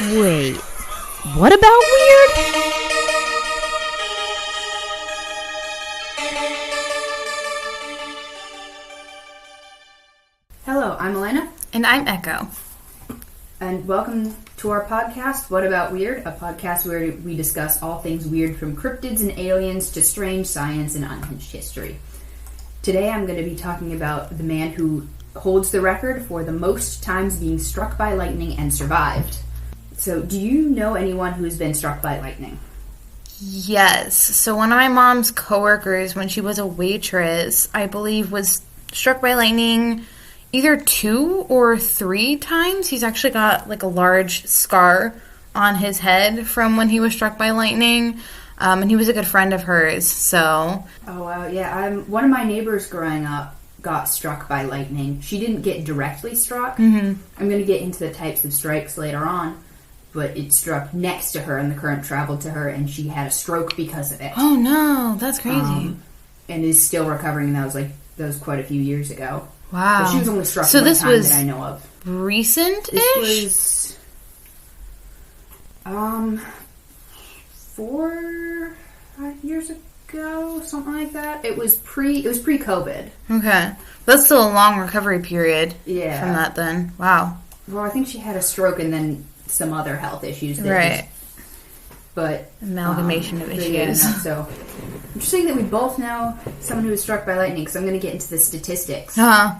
Wait, what about weird? Hello, I'm Elena. And I'm Echo. And welcome to our podcast, What About Weird? A podcast where we discuss all things weird from cryptids and aliens to strange science and unhinged history. Today I'm going to be talking about the man who holds the record for the most times being struck by lightning and survived. So, do you know anyone who's been struck by lightning? Yes. So one of my mom's coworkers, when she was a waitress, I believe was struck by lightning either 2 or 3 times. He's actually got like a large scar on his head from when he was struck by lightning. And he was a good friend of hers, so... Oh, wow, yeah. One of my neighbors growing up got struck by lightning. She didn't get directly struck. Mm-hmm. I'm going to get into the types of strikes later on, but it struck next to her and the current traveled to her, and she had a stroke because of it. Oh, no. That's crazy. And is still recovering. That was quite a few years ago. Wow. But she was only struck so one this time was that I know of. Recent-ish? This was 4-5 years ago, something like that. It was pre-COVID. Okay. That's still a long recovery period from that then. Wow. Well, I think she had a stroke and then some other health issues. Right. But amalgamation of issues. Yeah, so interesting that we both know someone who was struck by lightning, because I'm going to get into the statistics. Uh-huh.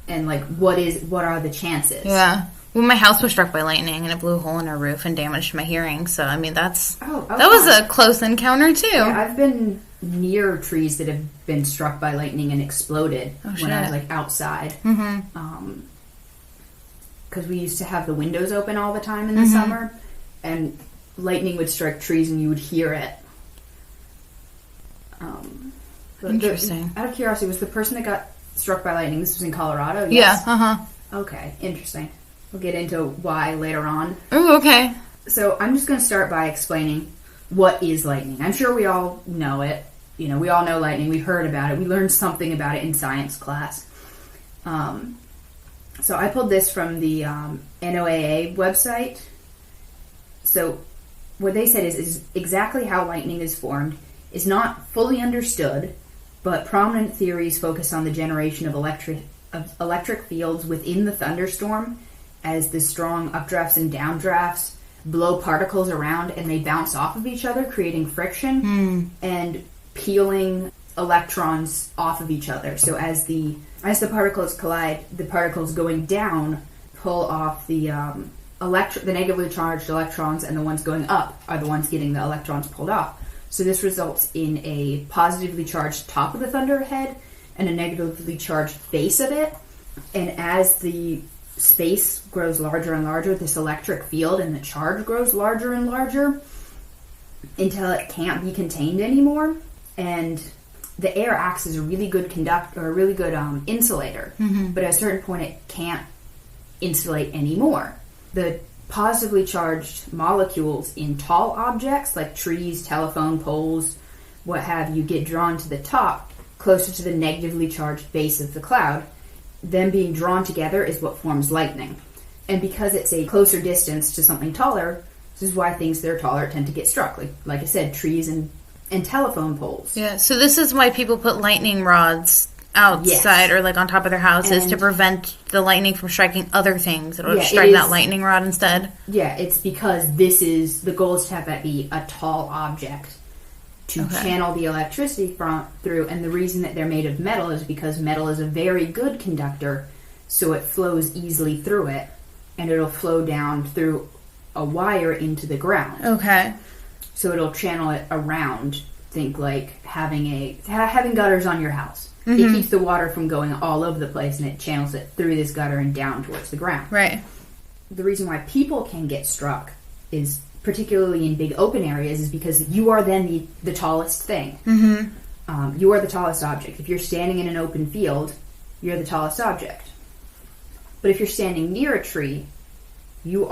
And like what are the chances? Yeah. Well, my house was struck by lightning and it blew a hole in our roof and damaged my hearing. So I mean that was a close encounter too. Yeah, I've been near trees that have been struck by lightning and exploded when I was like outside. Mm-hmm. Because we used to have the windows open all the time in the summer, and lightning would strike trees and you would hear it. Interesting. Out of curiosity, was the person that got struck by lightning, this was in Colorado? Yes. Yeah, uh-huh. Okay, interesting. We'll get into why later on. Oh, okay. So I'm just going to start by explaining what is lightning. I'm sure we all know it. You know, we all know lightning. We've heard about it. We learned something about it in science class. So I pulled this from the NOAA website. So what they said is exactly how lightning is formed is not fully understood, but prominent theories focus on the generation of electric fields within the thunderstorm as the strong updrafts and downdrafts blow particles around and they bounce off of each other, creating friction and peeling electrons off of each other. So as the particles collide, the particles going down pull off the negatively charged electrons, and the ones going up are the ones getting the electrons pulled off. So this results in a positively charged top of the thunderhead and a negatively charged base of it. And as the space grows larger and larger, this electric field and the charge grows larger and larger until it can't be contained anymore. And the air acts as a really good insulator. Mm-hmm. But at a certain point, it can't insulate anymore. The positively charged molecules in tall objects like trees, telephone poles, what have you, get drawn to the top, closer to the negatively charged base of the cloud. Them being drawn together is what forms lightning. And because it's a closer distance to something taller, this is why things that are taller tend to get struck. Like I said, trees and telephone poles. Yeah, so this is why people put lightning rods outside or like on top of their houses to prevent the lightning from striking other things. It'll strike that lightning rod instead. Yeah, it's because the goal is to have that be a tall object to channel the electricity through. And the reason that they're made of metal is because metal is a very good conductor, so it flows easily through it, and it'll flow down through a wire into the ground. Okay. So it'll channel it around. Think like having gutters on your house. Mm-hmm. It keeps the water from going all over the place, and it channels it through this gutter and down towards the ground. Right. The reason why people can get struck is, particularly in big open areas, is because you are then the tallest thing. Mm-hmm. You are the tallest object. If you're standing in an open field, you're the tallest object. But if you're standing near a tree, you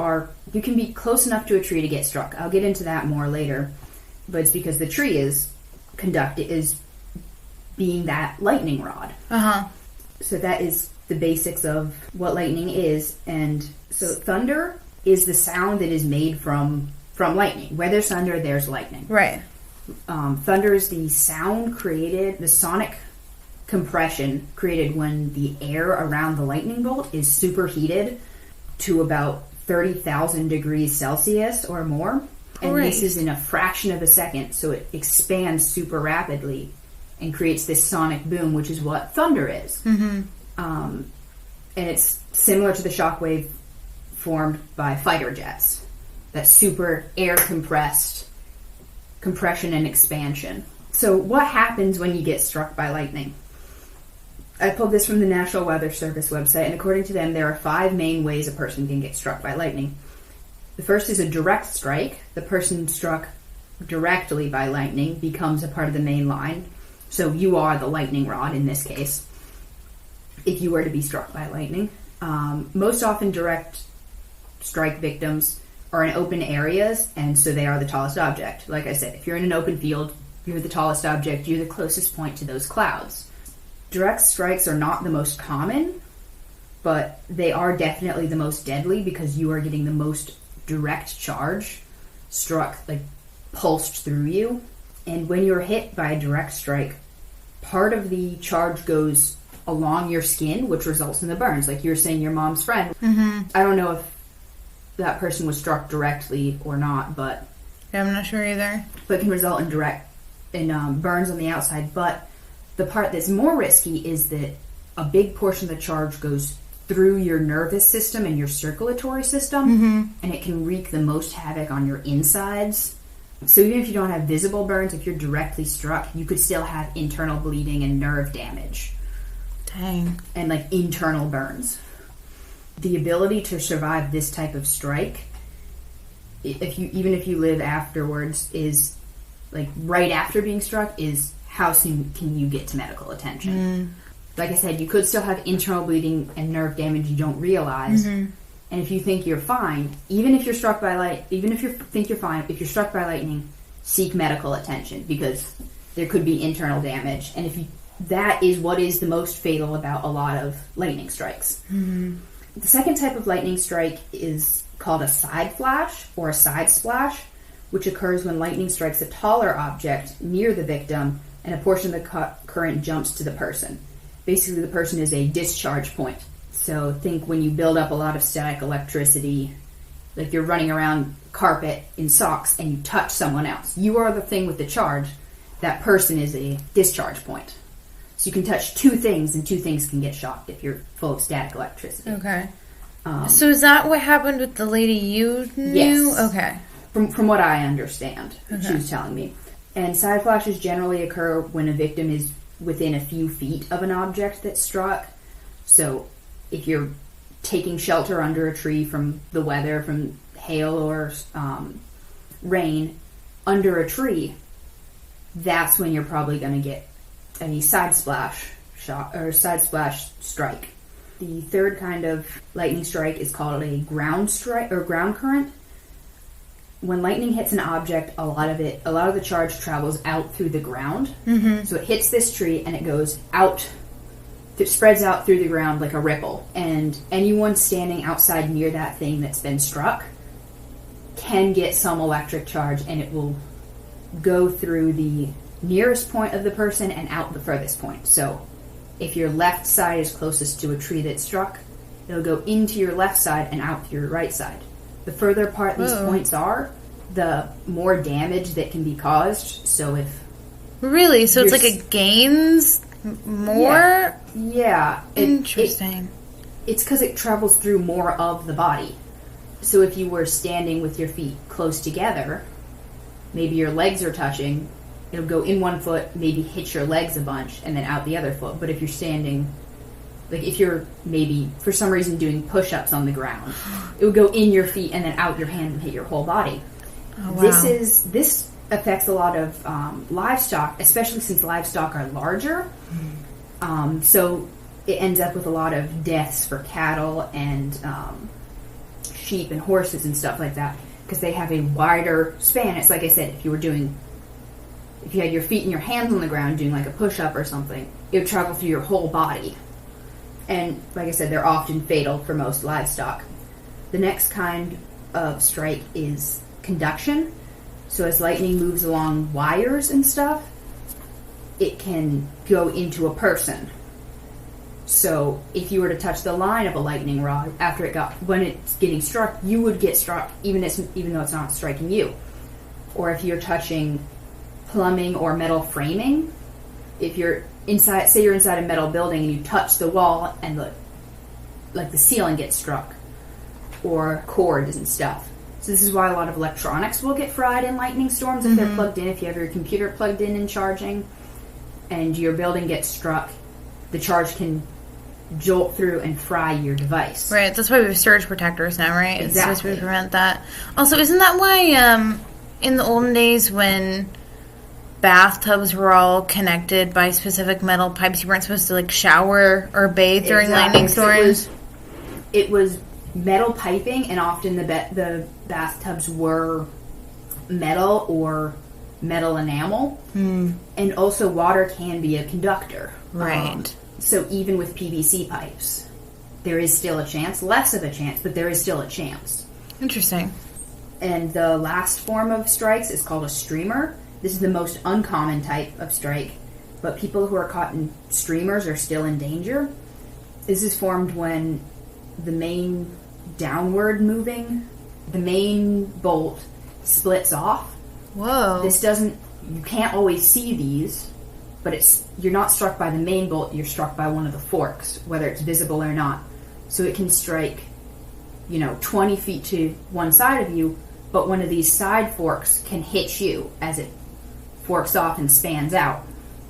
can be close enough to a tree to get struck. I'll get into that more later. But it's because the tree is being that lightning rod. Uh-huh. So that is the basics of what lightning is. And so thunder is the sound that is made from lightning. Where there's thunder, there's lightning. Right. Thunder is the sound created, the sonic compression created when the air around the lightning bolt is superheated to about 30,000 degrees Celsius or more. And this is in a fraction of a second, so it expands super rapidly and creates this sonic boom, which is what thunder is. Mm-hmm. And it's similar to the shockwave formed by fighter jets. That super air compressed compression and expansion. So what happens when you get struck by lightning? I pulled this from the National Weather Service website, and according to them, there are 5 main ways a person can get struck by lightning. The first is a direct strike. The person struck directly by lightning becomes a part of the main line. So you are the lightning rod in this case, if you were to be struck by lightning. Most often direct strike victims are in open areas, and so they are the tallest object. Like I said, if you're in an open field, you're the tallest object, you're the closest point to those clouds. Direct strikes are not the most common, but they are definitely the most deadly because you are getting the most direct charge struck, like pulsed through you. And when you're hit by a direct strike, part of the charge goes along your skin, which results in the burns. Like you were saying, your mom's friend. Mm-hmm. I don't know if that person was struck directly or not, but Yeah, I'm not sure either. But can result in burns on the outside. But the part that's more risky is that a big portion of the charge goes through your nervous system and your circulatory system, and it can wreak the most havoc on your insides. So even if you don't have visible burns, if you're directly struck, you could still have internal bleeding and nerve damage. Dang. And like internal burns. The ability to survive this type of strike, even if you live afterwards, is like right after being struck, is how soon can you get to medical attention. Like I said, you could still have internal bleeding and nerve damage you don't realize. And if you think you're fine, even if you're struck by even if you think you're fine, if you're struck by lightning, seek medical attention because there could be internal damage. And that is what is the most fatal about a lot of lightning strikes. The second type of lightning strike is called a side flash or a side splash, which occurs when lightning strikes a taller object near the victim and a portion of the current jumps to the person. Basically, the person is a discharge point. So think when you build up a lot of static electricity, like you're running around carpet in socks and you touch someone else. You are the thing with the charge. That person is a discharge point. So you can touch 2 things and 2 things can get shocked if you're full of static electricity. Okay. So is that what happened with the lady you knew? Yes. Okay. From what I understand, she was telling me. And side flashes generally occur when a victim is within a few feet of an object that's struck. So if you're taking shelter under a tree from the weather, from hail or rain, under a tree, that's when you're probably going to get a side splash shot or side splash strike. The third kind of lightning strike is called a ground strike or ground current. When lightning hits an object, a lot of the charge travels out through the ground. So it hits this tree and it goes out. It spreads out through the ground like a ripple. And anyone standing outside near that thing that's been struck can get some electric charge, and it will go through the nearest point of the person and out the furthest point. So if your left side is closest to a tree that's struck, it'll go into your left side and out to your right side. The further apart these points are, the more damage that can be caused. So if... Really? So it's like it gains more? Yeah. Interesting. It's because it travels through more of the body. So if you were standing with your feet close together, maybe your legs are touching, it'll go in one foot, maybe hit your legs a bunch, and then out the other foot. But if you're standing... Like if you're maybe for some reason doing push-ups on the ground, it would go in your feet and then out your hand and hit your whole body. Oh, wow. This affects a lot of livestock, especially since livestock are larger. So it ends up with a lot of deaths for cattle and sheep and horses and stuff like that because they have a wider span. It's like I said, if you had your feet and your hands on the ground doing like a push-up or something, it would travel through your whole body. And like I said, they're often fatal for most livestock. The next kind of strike is conduction. So as lightning moves along wires and stuff, it can go into a person. So if you were to touch the line of a lightning rod when it's getting struck, you would get struck even though it's not striking you. Or if you're touching plumbing or metal framing, if you're inside, say you're inside a metal building and you touch the wall and the ceiling gets struck, or cords and stuff. So this is why a lot of electronics will get fried in lightning storms if they're plugged in. If you have your computer plugged in and charging, and your building gets struck, the charge can jolt through and fry your device. Right, that's why we have surge protectors now, right? Exactly. It's supposed to prevent that. Also, isn't that why in the olden days when bathtubs were all connected by specific metal pipes, you weren't supposed to like shower or bathe during lightning storms? It was metal piping, and often the bathtubs were metal or metal enamel. And also water can be a conductor. Right. So even with PVC pipes, there is still a chance, less of a chance, but there is still a chance. Interesting. And the last form of strikes is called a streamer. This is the most uncommon type of strike, but people who are caught in streamers are still in danger. This is formed when the main bolt splits off. Whoa. You can't always see these, but you're not struck by the main bolt, you're struck by one of the forks, whether it's visible or not. So it can strike, 20 feet to one side of you, but one of these side forks can hit you as it forks off and spans out.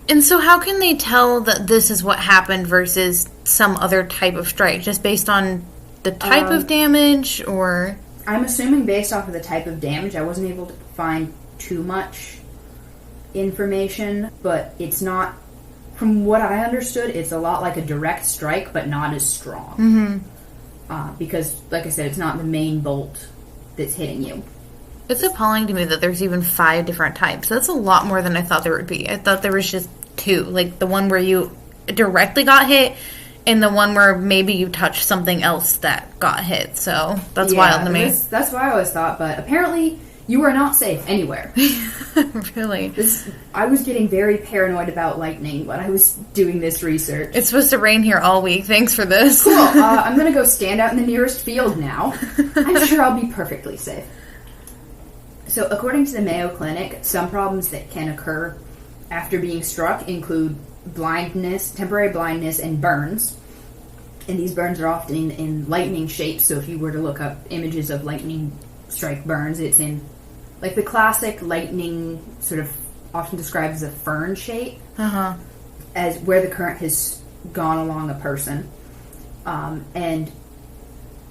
And so how can they tell that this is what happened versus some other type of strike? Just based on the type of damage, or? I'm assuming based off of the type of damage. I wasn't able to find too much information, but it's not, from what I understood, it's a lot like a direct strike, but not as strong. Because, like I said, it's not the main bolt that's hitting you. It's appalling to me that there's even 5 different types. That's a lot more than I thought there would be. I thought there was just 2. Like the one where you directly got hit, and the one where maybe you touched something else that got hit. So that's wild to me. That's what I always thought, but apparently you are not safe anywhere. Really? I was getting very paranoid about lightning when I was doing this research. It's supposed to rain here all week. Thanks for this. Cool. I'm going to go stand out in the nearest field now. I'm sure I'll be perfectly safe. So according to the Mayo Clinic, some problems that can occur after being struck include blindness, temporary blindness, and burns. And these burns are often in lightning shapes, so if you were to look up images of lightning strike burns, it's in like the classic lightning, sort of often described as a fern shape, as where the current has gone along a person. And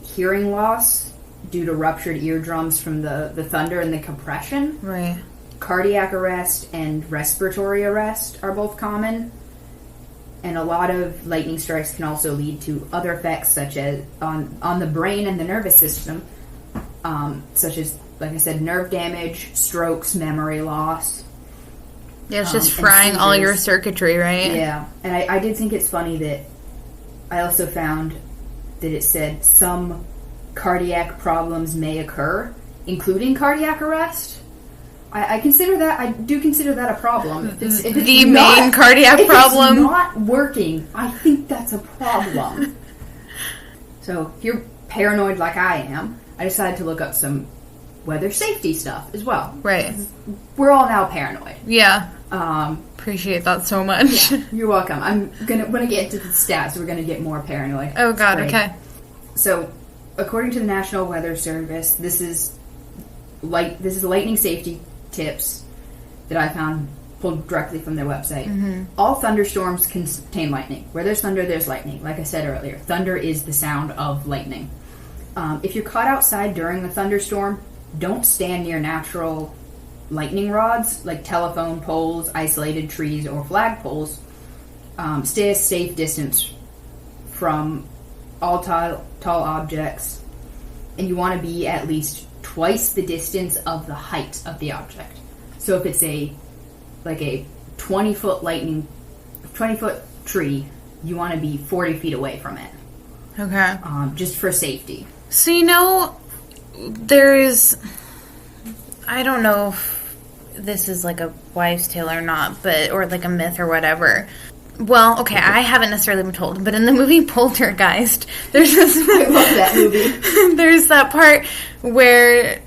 hearing loss due to ruptured eardrums from the thunder and the compression. Right. Cardiac arrest and respiratory arrest are both common. And a lot of lightning strikes can also lead to other effects, such as on the brain and the nervous system, such as, like I said, nerve damage, strokes, memory loss. Yeah, it's just frying all your circuitry, right? Yeah. And I did think it's funny that I also found that it said some cardiac problems may occur, including cardiac arrest. I do consider that a problem. If it's the main cardiac problem. If it's not working, I think that's a problem. So if you're paranoid like I am, I decided to look up some weather safety stuff as well. Right. We're all now paranoid. Yeah. Appreciate that so much. Yeah, you're welcome. When I get into the stats, we're gonna get more paranoid. Oh God. Okay. So, according to the National Weather Service, this is lightning safety tips that I found pulled directly from their website. All thunderstorms contain lightning. Where there's thunder, there's lightning. Like I said earlier, thunder is the sound of lightning. If you're caught outside during a thunderstorm, don't stand near natural lightning rods like telephone poles, isolated trees, or flagpoles. Stay a safe distance from all tall objects, and you want to be at least twice the distance of the height of the object. So if it's a 20-foot tree, you want to be 40 feet away from it. Okay. Just for safety. So there's, I don't know if this is like a wives' tale or not, but, or like a myth or whatever. Well, okay, I haven't necessarily been told, but in the movie Poltergeist, there's this... I love that movie. There's that part where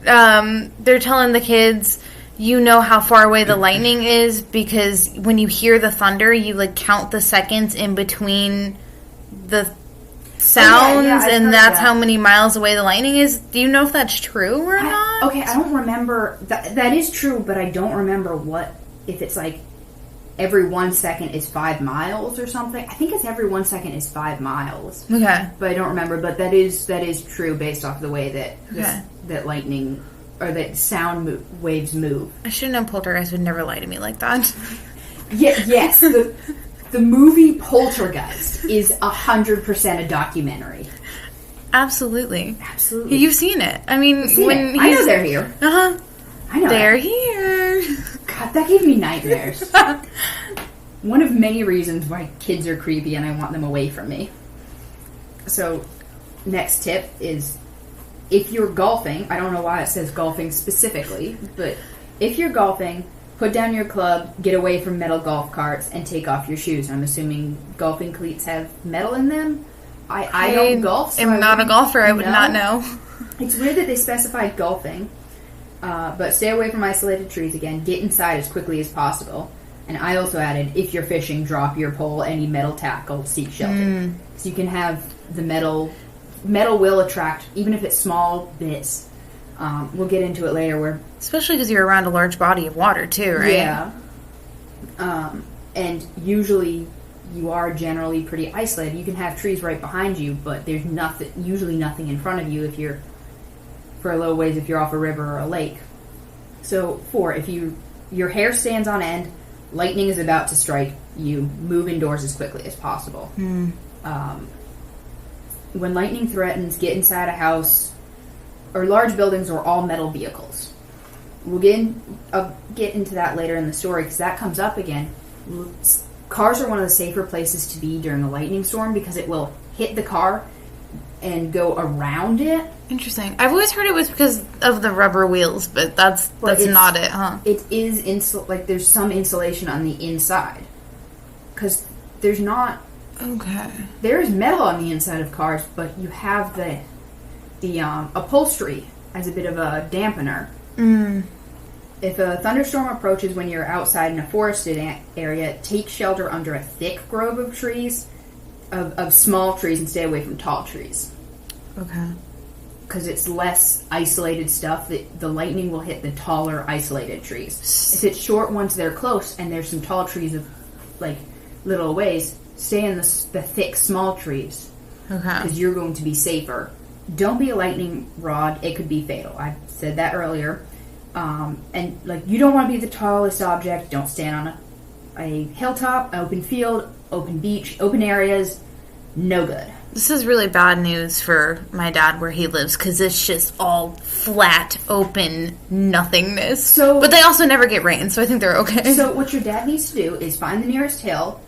they're telling the kids, you know how far away the lightning is, because when you hear the thunder, you, like, count the seconds in between the sounds, and that's how many miles away the lightning is. Do you know if that's true or not? Okay, I don't remember. That is true, but I don't remember if it's like every 1 second is 5 miles or something. I think it's every 1 second is 5 miles. Okay. But I don't remember. But that is true based off the way that that lightning or that sound waves move. I should have known Poltergeist would never lie to me like that. Yes. The movie Poltergeist is 100% a documentary. Absolutely. Absolutely. You've seen it. I mean, I know they're here. Uh-huh. I know they're here. God, that gave me nightmares. One of many reasons why kids are creepy and I want them away from me. So, next tip is, if you're golfing, I don't know why it says golfing specifically, but if you're golfing, put down your club, get away from metal golf carts, and take off your shoes. I'm assuming golfing cleats have metal in them. I don't golf, so I'm not a golfer. I would not know. It's weird that they specified golfing, but stay away from isolated trees again. Get inside as quickly as possible. And I also added, if you're fishing, drop your pole, any metal tackle, seek shelter. So you can have the metal will attract, even if it's small bits. We'll get into it later. Especially because you're around a large body of water, too, right? Yeah. And usually you are generally pretty isolated. You can have trees right behind you, but there's usually nothing in front of you for a little ways if you're off a river or a lake. So, if your hair stands on end, lightning is about to strike, you move indoors as quickly as possible. When lightning threatens, get inside a house or large buildings or all metal vehicles. We'll get into that later in the story because that comes up again. Cars are one of the safer places to be during a lightning storm because it will hit the car and go around it. Interesting. I've always heard it was because of the rubber wheels, but that's not it, huh? It is there's some insulation on the inside because there's not. Okay. There is metal on the inside of cars, but you have the upholstery as a bit of a dampener. If a thunderstorm approaches when you're outside in a forested area, take shelter under a thick grove of trees, of small trees, and stay away from tall trees. Okay. Because it's less isolated stuff, that the lightning will hit the taller, isolated trees. If it's short ones that are close, and there's some tall trees of, little ways, stay in the thick, small trees. Okay. Because you're going to be safer. Don't be a lightning rod. It could be fatal. I said that earlier. You don't want to be the tallest object. Don't stand on a hilltop, open field, open beach, open areas. No good. This is really bad news for my dad where he lives because it's just all flat, open nothingness. But they also never get rain, so I think they're okay. So what your dad needs to do is find the nearest hill,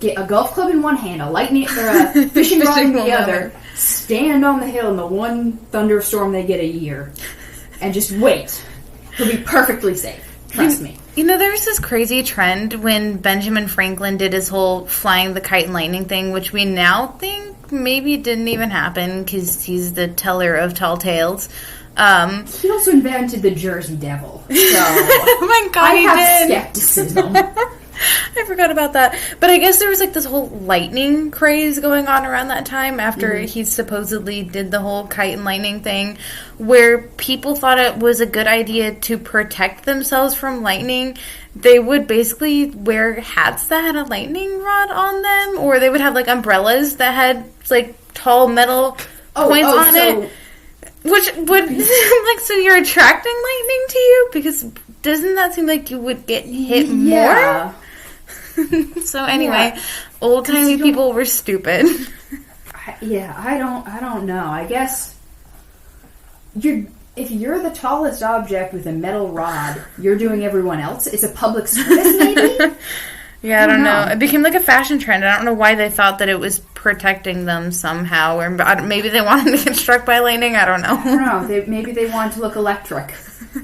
get a golf club in one hand, a fishing rod in the other, stand on the hill in the one thunderstorm they get a year, and just wait. He'll be perfectly safe. Trust me. You know, there's this crazy trend when Benjamin Franklin did his whole flying the kite and lightning thing, which we now think maybe didn't even happen because he's the teller of tall tales. He also invented the Jersey Devil. So oh my God, I have skepticism. I forgot about that. But I guess there was this whole lightning craze going on around that time after he supposedly did the whole kite and lightning thing where people thought it was a good idea to protect themselves from lightning. They would basically wear hats that had a lightning rod on them, or they would have umbrellas that had tall metal points on it. Which would, so you're attracting lightning to you? Because doesn't that seem like you would get hit more? So anyway, old-timey people were stupid. I don't know. I guess if you're the tallest object with a metal rod, you're doing everyone else. It's a public service, maybe? Yeah, I don't know. It became like a fashion trend. I don't know why they thought that it was protecting them somehow. Or maybe they wanted to get struck by lightning. I don't know. I don't know. Maybe they wanted to look electric.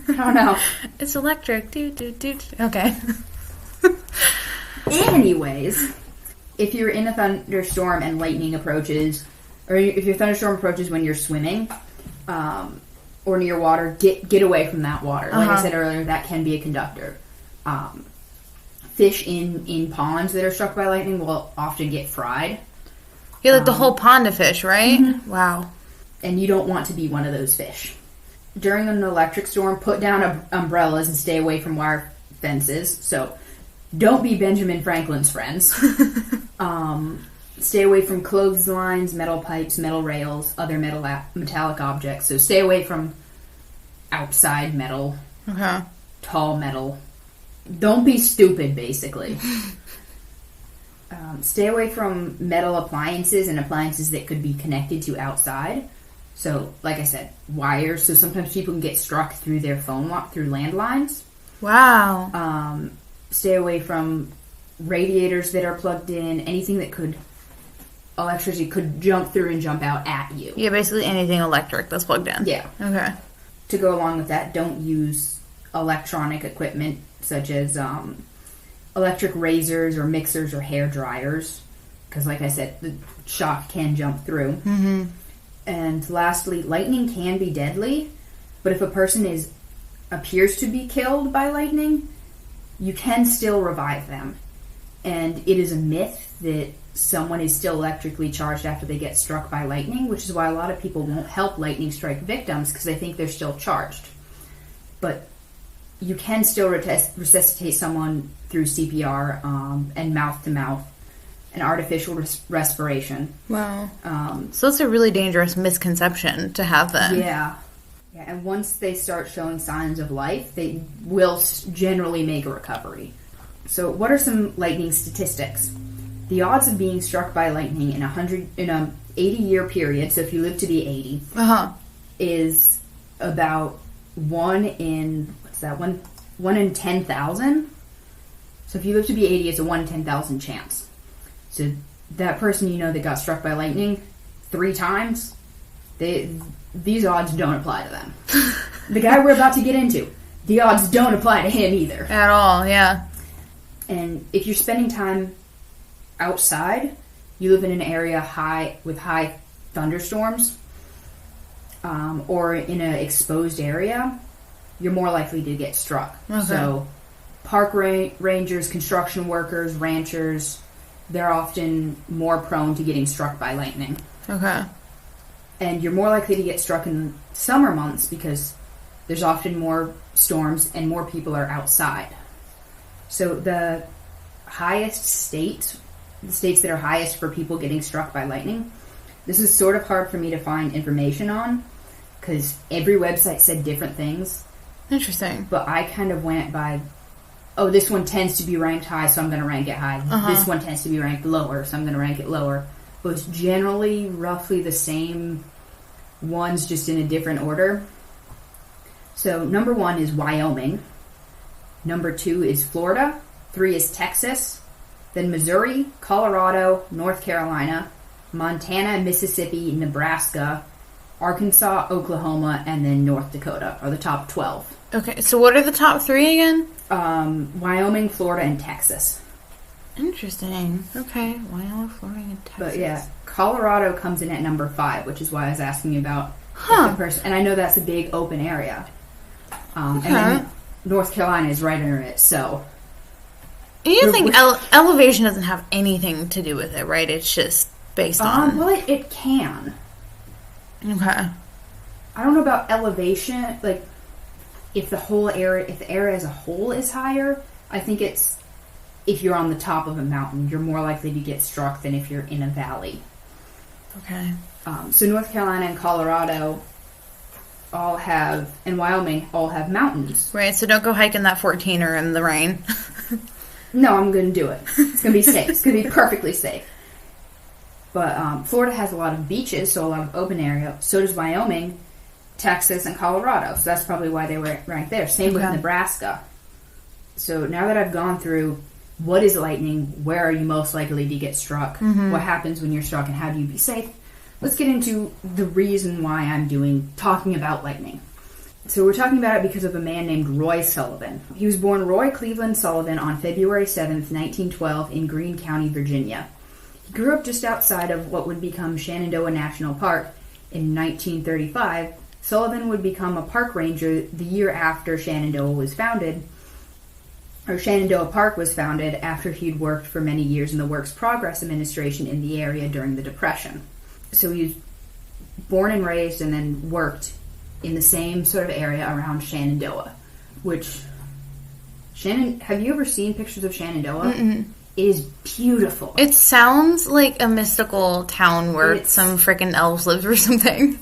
I don't know. It's electric. Do, do, do. Okay. Anyways, if you're in a thunderstorm and lightning approaches, or if your thunderstorm approaches when you're swimming, or near water, get away from that water. Like I said earlier, that can be a conductor. Fish in ponds that are struck by lightning will often get fried. Yeah, like the whole pond of fish, right? Mm-hmm. Wow. And you don't want to be one of those fish. During an electric storm, put down umbrellas and stay away from wire fences. So don't be Benjamin Franklin's friends. Stay away from clotheslines, metal pipes, metal rails, other metallic objects. So stay away from outside metal, tall metal. Don't be stupid, basically. Stay away from metal appliances and appliances that could be connected to outside. So, like I said, wires. So sometimes people can get struck through their phone through landlines. Wow. Stay away from radiators that are plugged in. Anything that electricity could jump through and jump out at you. Yeah, basically anything electric that's plugged in. Yeah. Okay. To go along with that, don't use electronic equipment such as electric razors or mixers or hair dryers, because like I said, the shock can jump through. Mm-hmm. And lastly, lightning can be deadly, but if a person appears to be killed by lightning, you can still revive them. And it is a myth that someone is still electrically charged after they get struck by lightning, which is why a lot of people won't help lightning strike victims because they think they're still charged. But you can still resuscitate someone through CPR and mouth-to-mouth and artificial respiration. Wow. So it's a really dangerous misconception to have then. Yeah. And once they start showing signs of life, they will generally make a recovery. So what are some lightning statistics? The odds of being struck by lightning in a 80-year period, so if you live to be 80, is about 1 in 10,000. So if you live to be 80, it's a 1 in 10,000 chance. So that person that got struck by lightning 3 times, these odds don't apply to them. The guy we're about to get into, the odds don't apply to him either. At all, yeah. And if you're spending time outside, you live in an area with high thunderstorms, or in an exposed area, you're more likely to get struck. Okay. So park rangers, construction workers, ranchers, they're often more prone to getting struck by lightning. Okay. And you're more likely to get struck in summer months because there's often more storms and more people are outside. So the states that are highest for people getting struck by lightning, this is sort of hard for me to find information on because every website said different things. Interesting. But I kind of went by, this one tends to be ranked high, so I'm going to rank it high. This one tends to be ranked lower, so I'm going to rank it lower. But it's generally roughly the same ones, just in a different order. So number 1 is Wyoming. Number 2 is Florida. 3 is Texas. Then Missouri, Colorado, North Carolina, Montana, Mississippi, Nebraska, Arkansas, Oklahoma, and then North Dakota are the top 12. Okay, so what are the top 3 again? Wyoming, Florida, and Texas. Interesting. Okay, Wyoming, Florida, and Texas. But yeah, Colorado comes in at number 5, which is why I was asking you about the person. And I know that's a big open area. And then North Carolina is right under it, so... You think elevation doesn't have anything to do with it, right? It's just based on... Well, it can. Okay. I don't know about elevation, like, if the area as a whole is higher, I think it's... If you're on the top of a mountain, you're more likely to get struck than if you're in a valley. Okay. So North Carolina and Colorado and Wyoming all have mountains. Right, so don't go hiking that 14er in the rain. No, I'm going to do it. It's going to be safe. It's going to be perfectly safe. But Florida has a lot of beaches, so a lot of open area. So does Wyoming, Texas, and Colorado. So that's probably why they were ranked there. Same with Nebraska. So now that I've gone through what is lightning, where are you most likely to get struck, what happens when you're struck, and how do you be safe. Let's get into the reason why I'm talking about lightning. So we're talking about it because of a man named Roy Sullivan. He was born Roy Cleveland Sullivan on February 7th, 1912 in Greene County, Virginia. He grew up just outside of what would become Shenandoah National Park. In 1935, Sullivan would become a park ranger the year after Shenandoah Park was founded after he'd worked for many years in the Works Progress Administration in the area during the Depression. So he was born and raised and then worked in the same sort of area around Shenandoah, have you ever seen pictures of Shenandoah? Mm-mm. It is beautiful. It sounds like a mystical town where some freaking elves live or something.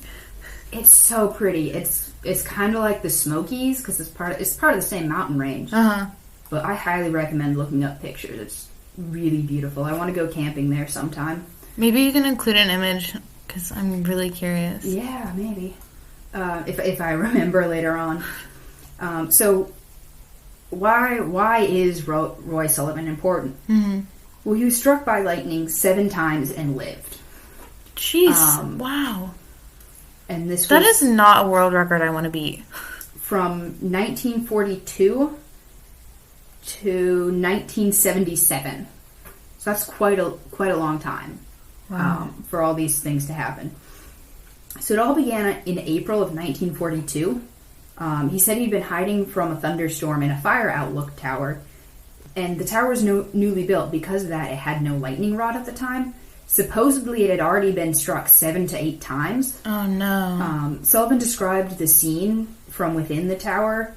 It's so pretty. It's kind of like the Smokies because it's part of the same mountain range. Uh-huh. But I highly recommend looking up pictures. It's really beautiful. I want to go camping there sometime. Maybe you can include an image because I'm really curious. Yeah, maybe. If I remember later on. So why is Roy Sullivan important? Mm-hmm. Well, he was struck by lightning 7 times and lived. Jeez, wow. And that is not a world record I want to beat. From 1942 to 1977. So that's quite a long time. Wow. For all these things to happen. So it all began in April of 1942. He said he'd been hiding from a thunderstorm in a fire outlook tower, and the tower was newly built. Because of that, it had no lightning rod at the time. Supposedly, it had already been struck 7 to 8 times. Oh, no. Sullivan described the scene from within the tower,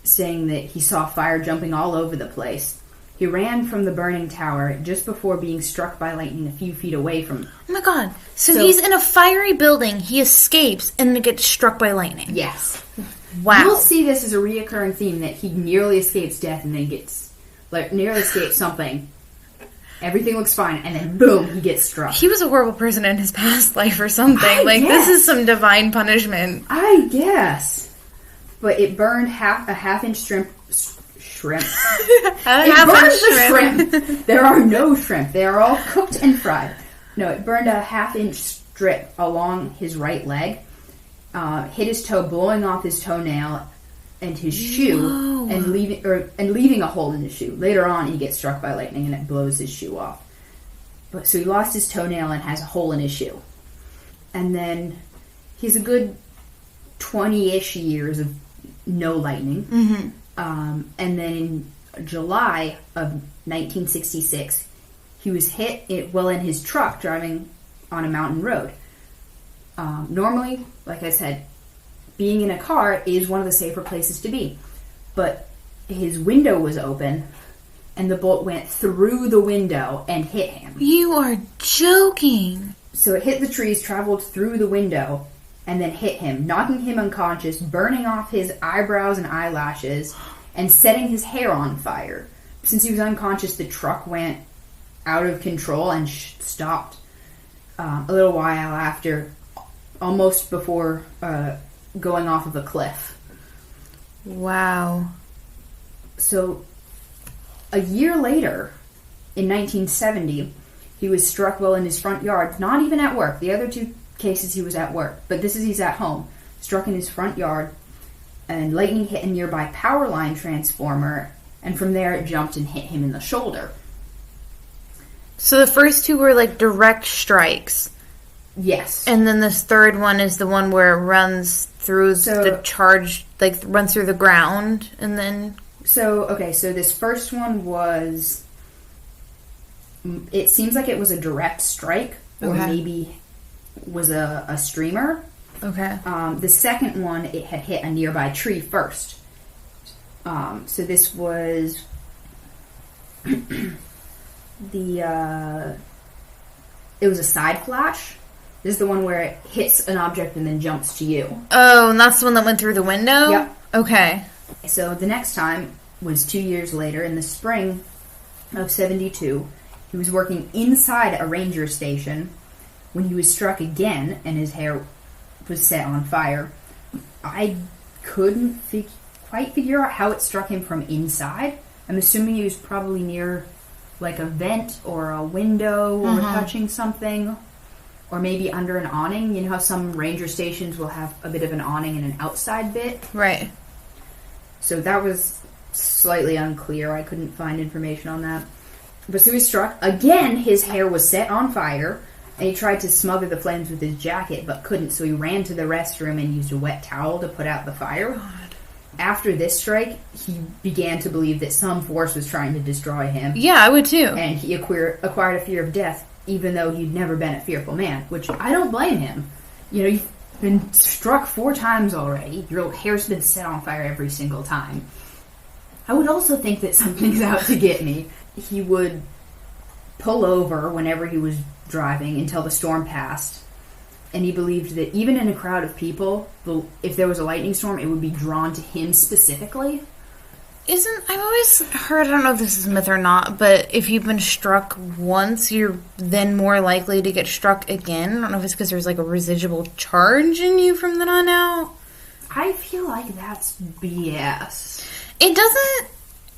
saying that he saw fire jumping all over the place. He ran from the burning tower just before being struck by lightning a few feet away from... Oh my god. So he's in a fiery building, he escapes, and then gets struck by lightning. Yes. Wow. You'll see this as a reoccurring theme, that he nearly escapes death and then gets... nearly escapes something. Everything looks fine, and then boom, he gets struck. He was a horrible person in his past life or something. This is some divine punishment. I guess. But it burned a half-inch shrimp. It burned the shrimp. There are no shrimp. They are all cooked and fried. No, it burned a half-inch strip along his right leg, hit his toe, blowing off his toenail and his shoe, and leaving a hole in his shoe. Later on, he gets struck by lightning and it blows his shoe off. So he lost his toenail and has a hole in his shoe. And then he's a good 20-ish years of no lightning. Mm-hmm. And then in July of 1966, he was hit in his truck driving on a mountain road. Normally, like I said, being in a car is one of the safer places to be. But his window was open, and the bolt went through the window and hit him. You are joking. So it hit the trees, traveled through the window, and then hit him, knocking him unconscious, burning off his eyebrows and eyelashes, and setting his hair on fire. Since he was unconscious, the truck went out of control and stopped a little while after, almost before going off of a cliff. Wow. So, a year later, in 1970, he was struck while in his front yard, not even at work. The other 2 cases he was at work, but he's at home, struck in his front yard, and lightning hit a nearby power line transformer, and from there it jumped and hit him in the shoulder. So the first 2 were direct strikes. Yes. And then this third one is the one where it runs through the charge, runs through the ground, and then... So this first one was... It seems like it was a direct strike, or maybe was a streamer. Okay. The second one, it had hit a nearby tree first. So this was... it was a side flash. This is the one where it hits an object and then jumps to you. Oh, and that's the one that went through the window? Yep. Okay. So the next time was 2 years later, in the spring of 72. He was working inside a ranger station when he was struck again and his hair was set on fire. I couldn't quite figure out how it struck him from inside. I'm assuming he was probably near like a vent or a window or touching something, or maybe under an awning. You know how some ranger stations will have a bit of an awning and an outside bit? Right. So that was slightly unclear. I couldn't find information on that. But so he was struck. Again, his hair was set on fire, and he tried to smother the flames with his jacket, but couldn't, so he ran to the restroom and used a wet towel to put out the fire. God. After this strike, he began to believe that some force was trying to destroy him. Yeah, I would too. And he acquired a fear of death, even though he'd never been a fearful man, which I don't blame him. You know, you've been struck 4 times already. Your hair's been set on fire every single time. I would also think that something's out to get me. He would pull over whenever he was driving until the storm passed. And he believed that even in a crowd of people, if there was a lightning storm, it would be drawn to him specifically. I've always heard, I don't know if this is myth or not, but if you've been struck once, you're then more likely to get struck again. I don't know if it's because there's like a residual charge in you from then on out. I feel like that's BS.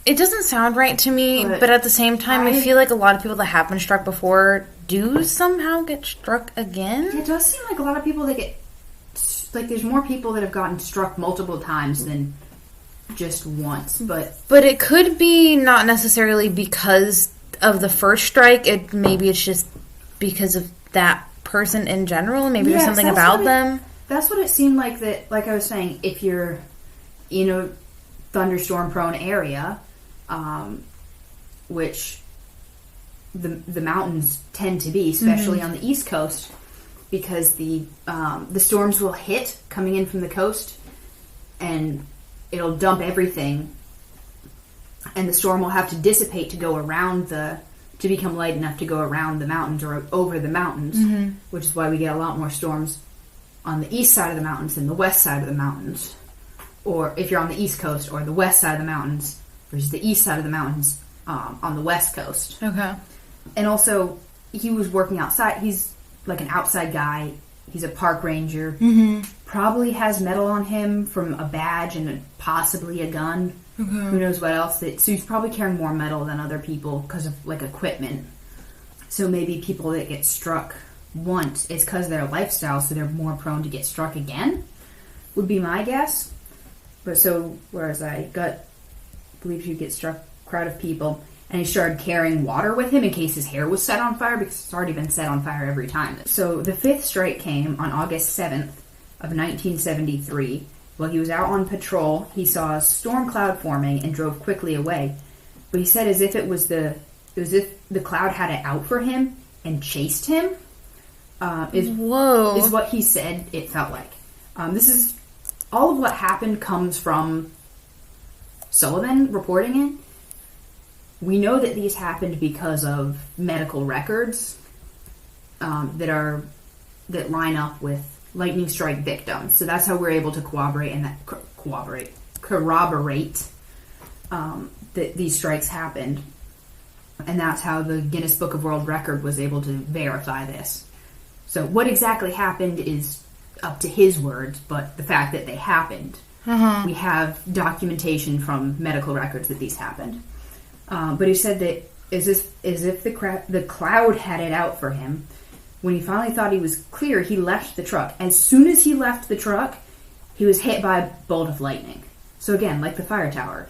It doesn't sound right to me, but at the same time, I feel like a lot of people that have been struck before do somehow get struck again. It does seem like a lot of people that get... Like, there's more people that have gotten struck multiple times than just once, but... But it could be not necessarily because of the first strike. Maybe it's just because of that person in general. Maybe there's something about them. That's what it seemed like. That, like I was saying, if you're in a thunderstorm-prone area... which the mountains tend to be, especially on the East Coast, because the storms will hit coming in from the coast, and it'll dump everything, and the storm will have to dissipate to go around to become light enough to go around the mountains or over the mountains, which is why we get a lot more storms on the east side of the mountains than the west side of the mountains, or if you're on the East Coast, or the west side of the mountains versus the east side of the mountains on the west coast. Okay. And also, he was working outside. He's like an outside guy. He's a park ranger. Probably has metal on him from a badge and possibly a gun. Who knows what else. So he's probably carrying more metal than other people because of like equipment. So maybe people that get struck once, it's because of their lifestyle, so they're more prone to get struck again, would be my guess. But so, whereas I believe he'd get struck, crowd of people, and he started carrying water with him in case his hair was set on fire, because it's already been set on fire every time. So the 5th strike came on August 7th of 1973. While he was out on patrol, he saw a storm cloud forming and drove quickly away. But he said as if the cloud had it out for him and chased him. Is what he said it felt like. This is all of what happened comes from Sullivan reporting it. We know that these happened because of medical records that line up with lightning strike victims. So that's how we're able to corroborate that these strikes happened. And that's how the Guinness Book of World Record was able to verify this. So what exactly happened is up to his words, but the fact that they happened. We have documentation from medical records that these happened. But he said that as if the cloud had it out for him. When he finally thought he was clear, he left the truck. As soon as he left the truck, he was hit by a bolt of lightning. So again, like the fire tower.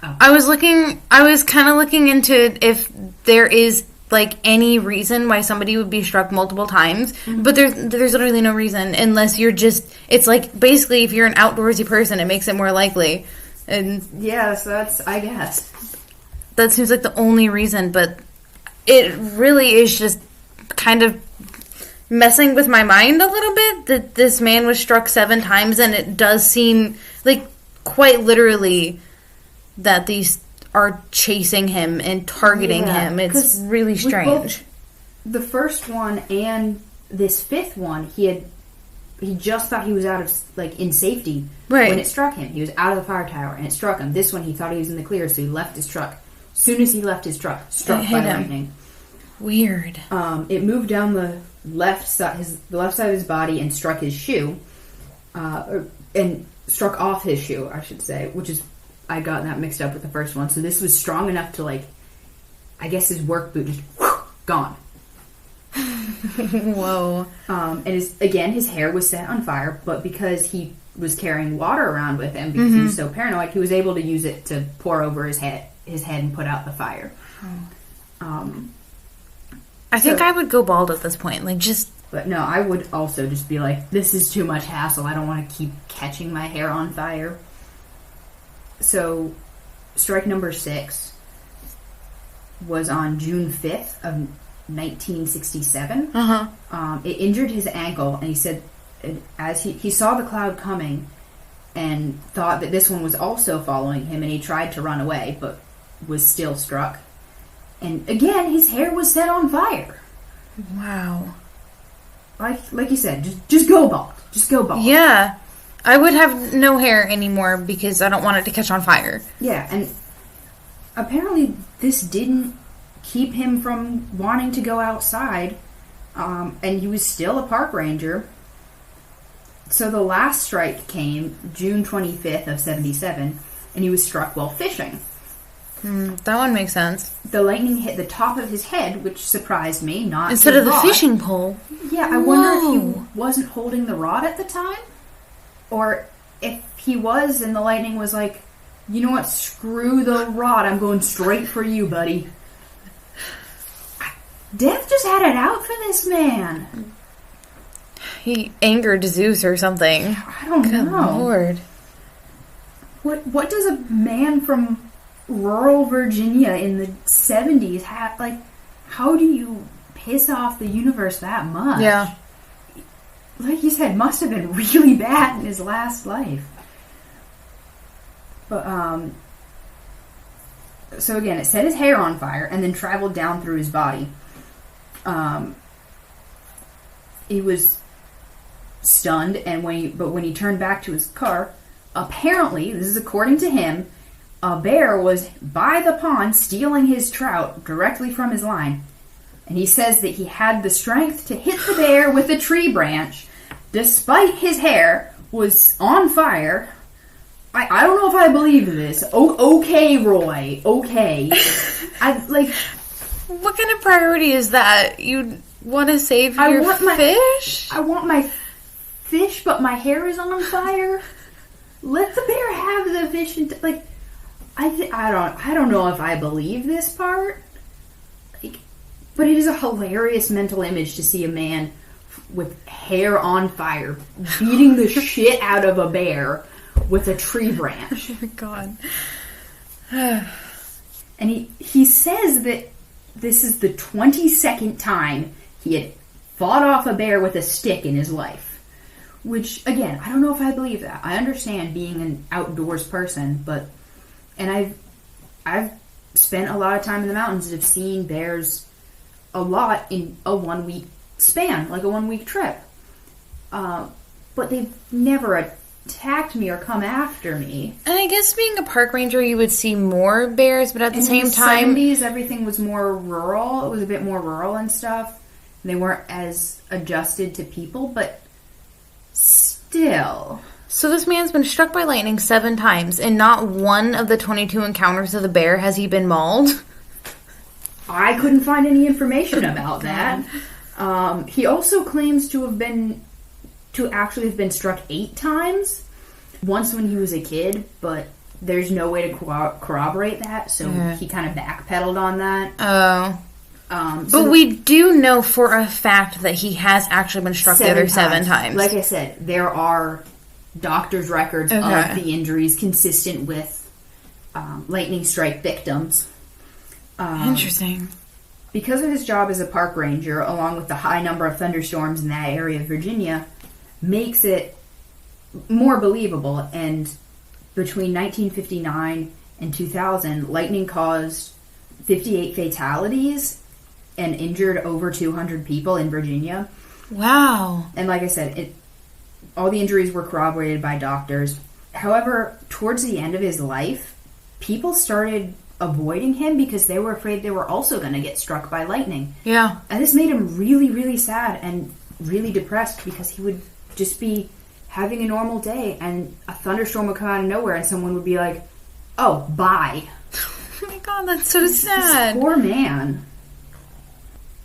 Oh. I was kind of looking into if there is like any reason why somebody would be struck multiple times, but there's literally no reason unless you're just, it's like basically if you're an outdoorsy person, it makes it more likely. And yeah, so that's, I guess. That seems like the only reason, but it really is just kind of messing with my mind a little bit that this man was struck 7 times, and it does seem like quite literally that these are chasing him and targeting him. It's really strange. The first one and this 5th one, he just thought he was out of, like, in safety when it struck him. He was out of the fire tower and it struck him. This one, he thought he was in the clear, so he left his truck. As soon as he left his truck, struck by lightning. Weird. It moved down the left side of his body and struck his shoe, and struck off his shoe, I should say, which is I got that mixed up with the first one. So this was strong enough to, like, I guess his work boot just gone. Whoa. And his hair was set on fire, but because he was carrying water around with him because he was so paranoid, he was able to use it to pour over his head and put out the fire. I think I would go bald at this point. Like, just... But no, I would also just be like, this is too much hassle. I don't want to keep catching my hair on fire. So, strike number 6 was on June 5th of 1967. It injured his ankle, and he said as he saw the cloud coming and thought that this one was also following him, and he tried to run away, but was still struck. And again, his hair was set on fire. Wow. Like you said, just go bald. Just go bald. Yeah. I would have no hair anymore because I don't want it to catch on fire. Yeah, and apparently this didn't keep him from wanting to go outside, and he was still a park ranger. So the last strike came June 25th of 77, and he was struck while fishing. That one makes sense. The lightning hit the top of his head, which surprised me, not instead of the fishing pole. Yeah, I wonder if he wasn't holding the rod at the time, or if he was and the lightning was like, you know what, screw the rod, I'm going straight for you, buddy. Death just had it out for this man. He angered Zeus or something. I don't Good know. Lord. What does a man from rural Virginia in the 70s have, like, how do you piss off the universe that much? Yeah. Like you said, must have been really bad in his last life. But, so again, it set his hair on fire and then traveled down through his body. He was stunned, and when he turned back to his car, apparently, this is according to him, a bear was by the pond stealing his trout directly from his line. And he says that he had the strength to hit the bear with a tree branch, despite his hair was on fire. I don't know if I believe this. Okay, Roy. Okay. What kind of priority is that? You want to save your fish? I want my fish, but my hair is on fire. Let the bear have the fish. I don't know if I believe this part. But it is a hilarious mental image to see a man with hair on fire beating the shit out of a bear with a tree branch. Oh my god. And he says that this is the 22nd time he had fought off a bear with a stick in his life. Which, again, I don't know if I believe that. I understand being an outdoors person, and I've spent a lot of time in the mountains and have seen bears a lot in a 1 week span, like a 1 week trip. But they've never attacked me or come after me. And I guess being a park ranger, you would see more bears, but at the same time... In the 70s, everything was more rural. It was a bit more rural and stuff. They weren't as adjusted to people, but still... So this man's been struck by lightning 7 times, and not one of the 22 encounters of the bear has he been mauled? I couldn't find any information about that. He also claims to actually have been struck 8 times. Once when he was a kid, but there's no way to corroborate that, so he kind of backpedaled on that. Oh. But we do know for a fact that he has actually been struck the other 7 times. Like I said, there are doctor's records of the injuries consistent with lightning strike victims. Interesting. Because of his job as a park ranger, along with the high number of thunderstorms in that area of Virginia, makes it more believable. And between 1959 and 2000, lightning caused 58 fatalities and injured over 200 people in Virginia. Wow. And like I said, all the injuries were corroborated by doctors. However, towards the end of his life, people started avoiding him because they were afraid they were also going to get struck by lightning. Yeah. And this made him really, really sad and really depressed because he would just be having a normal day and a thunderstorm would come out of nowhere and someone would be like, Oh, bye. Oh my god, that's so sad. This poor man.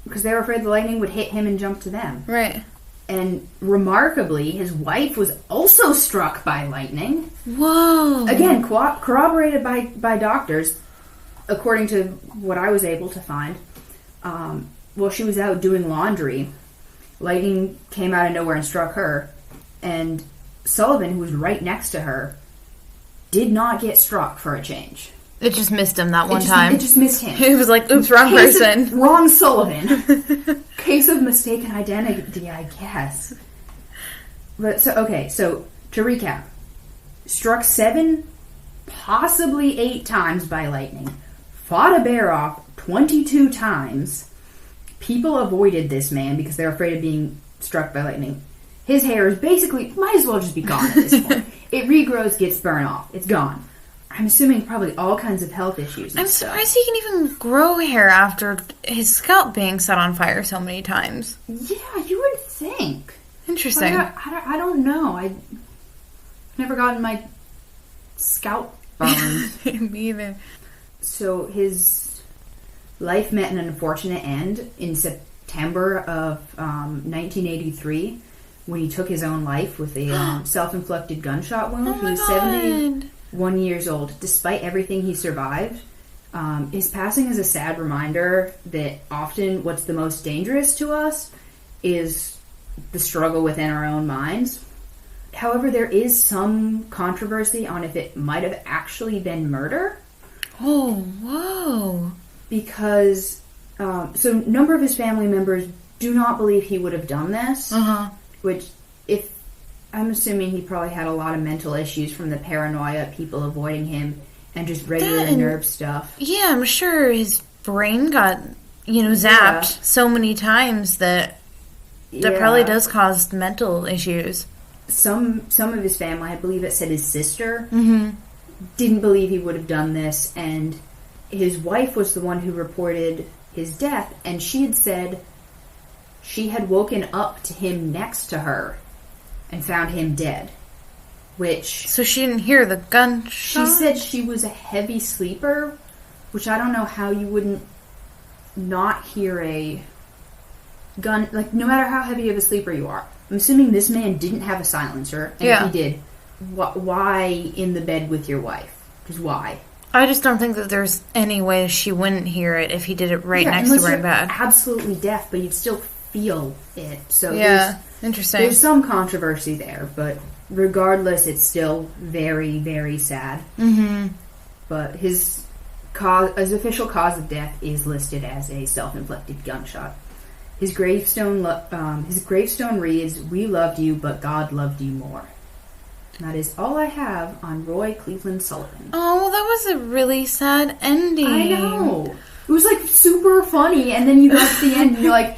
Because they were afraid the lightning would hit him and jump to them. Right. And remarkably, his wife was also struck by lightning. Whoa. Again, corroborated by doctors, according to what I was able to find. While she was out doing laundry, lightning came out of nowhere and struck her. And Sullivan, who was right next to her, did not get struck for a change. It just missed him that one time. It just missed him. He was like, oops, wrong person. Wrong Sullivan. Case of mistaken identity, I guess. But so to recap. Struck 7, possibly 8 times by lightning. Fought a bear off 22 times. People avoided this man because they're afraid of being struck by lightning. His hair is basically, might as well just be gone at this point. It regrows, gets burned off. It's gone. I'm assuming probably all kinds of health issues. I'm surprised he can even grow hair after his scalp being set on fire so many times. Yeah, you would think. Interesting. I don't know. I've never gotten my scalp burned. Me either. So his life met an unfortunate end in September of 1983 when he took his own life with a self-inflicted gunshot wound. Oh he was 71 years old. Despite everything he survived, his passing is a sad reminder that often what's the most dangerous to us is the struggle within our own minds. However, there is some controversy on if it might have actually been murder. Oh, whoa. Because, so a number of his family members do not believe he would have done this. Uh-huh. Which, I'm assuming he probably had a lot of mental issues from the paranoia, people avoiding him, and just regular nerve stuff. Yeah, I'm sure his brain got, zapped so many times that probably does cause mental issues. Some of his family, I believe it said his sister, didn't believe he would have done this, and his wife was the one who reported his death, and she had said she had woken up to him next to her and found him dead. So she didn't hear the gunshot? She said she was a heavy sleeper, which I don't know how you wouldn't not hear a gun, like, no matter how heavy of a sleeper you are. I'm assuming this man didn't have a silencer, and if he did, why in the bed with your wife? Just why? I just don't think that there's any way she wouldn't hear it if he did it right next to her in bed. Absolutely deaf, but you'd still feel it. So interesting. There's some controversy there, but regardless, it's still very, very sad. Mm-hmm. But his official cause of death is listed as a self-inflicted gunshot. His gravestone reads, "We loved you, but God loved you more." And that is all I have on Roy Cleveland Sullivan. Oh, that was a really sad ending. I know. It was like super funny, and then you got to the end and you're like,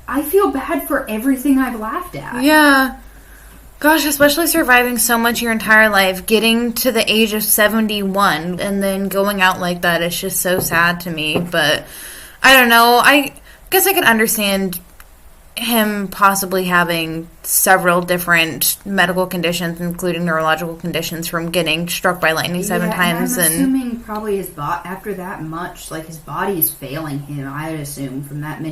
I feel bad for everything I've laughed at. Yeah. Gosh, especially surviving so much your entire life, getting to the age of 71, and then going out like that is just so sad to me. But I don't know. I guess I could understand him possibly having several different medical conditions, including neurological conditions, from getting struck by lightning 7 times. I'm assuming probably his after that much, like, his body is failing him, I would assume, from that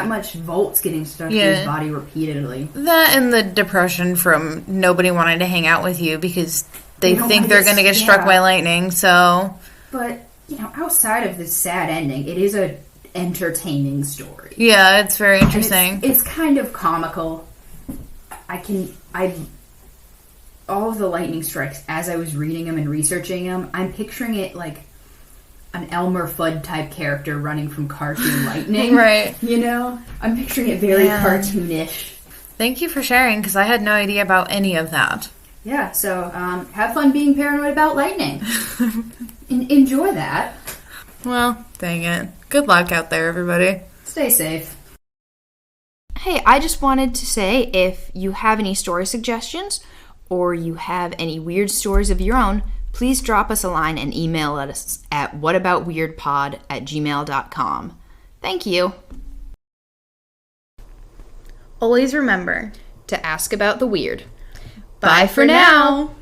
much volts getting stuck to his body repeatedly. That and the depression from nobody wanting to hang out with you because they think they're going to get struck by lightning, so... But, outside of this sad ending, it is a entertaining story. Yeah, it's very interesting. It's kind of comical. All of the lightning strikes, as I was reading them and researching them, I'm picturing it like an Elmer Fudd type character running from cartoon lightning. Right. I'm picturing it very cartoonish. Thank you for sharing, because I had no idea about any of that. Yeah, so have fun being paranoid about lightning. Enjoy that. Well, dang it. Good luck out there, everybody. Stay safe. Hey, I just wanted to say, if you have any story suggestions or you have any weird stories of your own, please drop us a line and email us at whataboutweirdpod@gmail.com. Thank you. Always remember to ask about the weird. Bye for now.